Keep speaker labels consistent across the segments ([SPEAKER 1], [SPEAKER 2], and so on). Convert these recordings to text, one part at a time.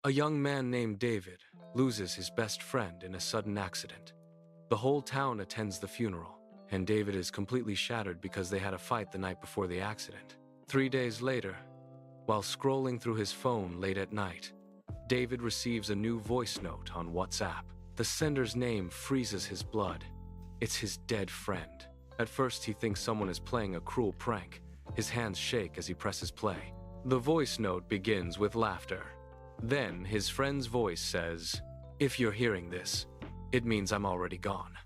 [SPEAKER 1] A young man named David loses his best friend in a sudden accident. The whole town attends the funeral, and David is completely shattered because they had a fight the night before the accident. 3 days later, while scrolling through his phone late at night, David receives a new voice note on WhatsApp. The sender's name freezes his blood. It's his dead friend. At first, he thinks someone is playing a cruel prank. His hands shake as he presses play. The voice note begins with laughter. Then his friend's voice says, "If you're hearing this, it means I'm already gone."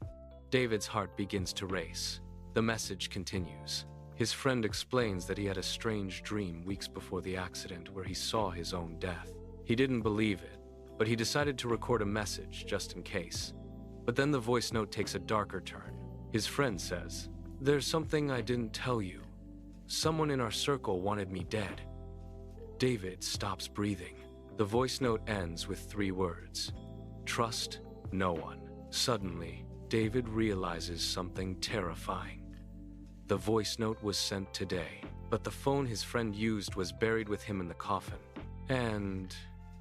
[SPEAKER 1] David's heart begins to race. The message continues. His friend explains that he had a strange dream weeks before the accident where he saw his own death. He didn't believe it, but he decided to record a message just in case. But then the voice note takes a darker turn. His friend says, "There's something I didn't tell you. Someone in our circle wanted me dead." David stops breathing. The voice note ends with 3 words: "Trust no one." Suddenly, David realizes something terrifying. The voice note was sent today, but the phone his friend used was buried with him in the coffin. And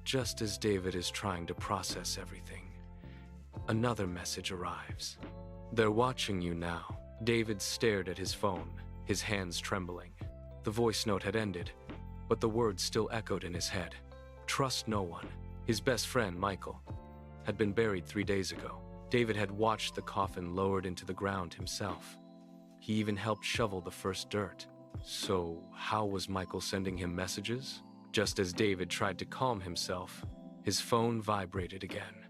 [SPEAKER 1] just as David is trying to process everything, another message arrives. "They're watching you now." David stared at his phone, his hands trembling. The voice note had ended, but the words still echoed in his head. Trust no one. His best friend, Michael, had been buried 3 days ago. David had watched the coffin lowered into the ground himself. He even helped shovel the first dirt. So how was Michael sending him messages? Just as David tried to calm himself, his phone vibrated again.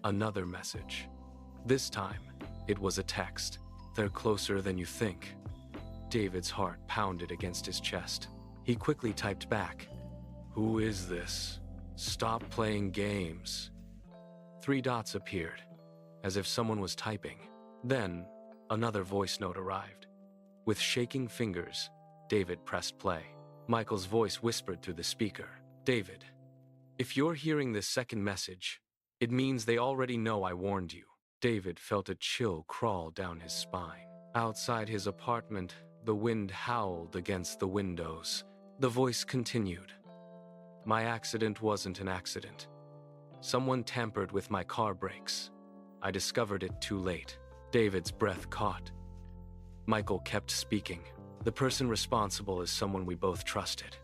[SPEAKER 1] Another message. This time, it was a text. "They're closer than you think." David's heart pounded against his chest. He quickly typed back, "Who is this? Stop playing games." 3 dots appeared, as if someone was typing. Then, another voice note arrived. With shaking fingers, David pressed play. Michael's voice whispered through the speaker, "David, if you're hearing this second message, it means they already know I warned you." David felt a chill crawl down his spine. Outside his apartment, the wind howled against the windows. The voice continued, "My accident wasn't an accident. Someone tampered with my car brakes. I discovered it too late." David's breath caught. Michael kept speaking. "The person responsible is someone we both trusted."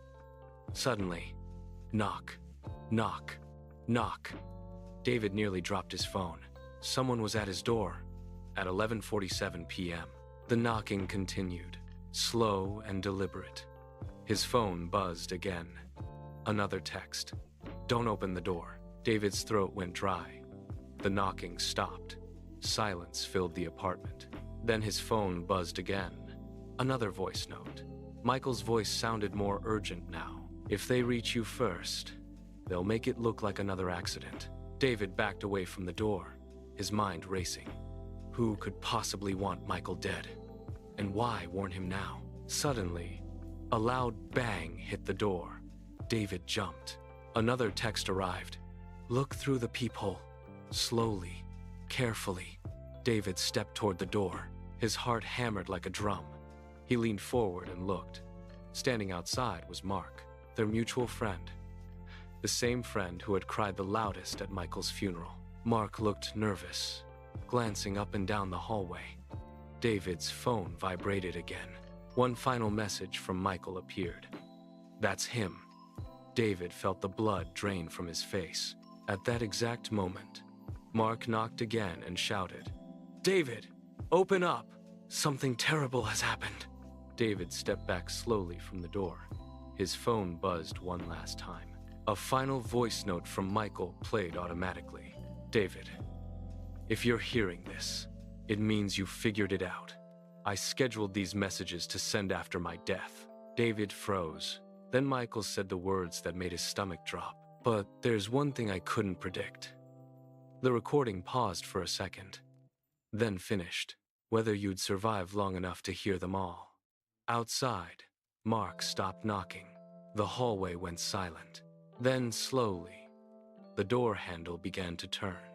[SPEAKER 1] Suddenly, knock, knock, knock. David nearly dropped his phone. Someone was at his door at 11:47 p.m. The knocking continued, slow and deliberate. His phone buzzed again. Another text. "Don't open the door." David's throat went dry. The knocking stopped. Silence filled the apartment. Then his phone buzzed again. Another voice note. Michael's voice sounded more urgent now. "If they reach you first, they'll make it look like another accident." David backed away from the door, his mind racing. Who could possibly want Michael dead? And why warn him now? Suddenly, a loud bang hit the door. David jumped. Another text arrived. "Look through the peephole. Slowly, carefully." David stepped toward the door. His heart hammered like a drum. He leaned forward and looked. Standing outside was Mark, their mutual friend. The same friend who had cried the loudest at Michael's funeral. Mark looked nervous, glancing up and down the hallway. David's phone vibrated again. One final message from Michael appeared. "That's him." David felt the blood drain from his face. At that exact moment, Mark knocked again and shouted, "David, open up! Something terrible has happened." David stepped back slowly from the door. His phone buzzed one last time. A final voice note from Michael played automatically. "David, if you're hearing this, it means you figured it out. I scheduled these messages to send after my death." David froze. Then Michael said the words that made his stomach drop. "But there's one thing I couldn't predict." The recording paused for a second, then finished. "Whether you'd survive long enough to hear them all." Outside, Mark stopped knocking. The hallway went silent. Then slowly, the door handle began to turn.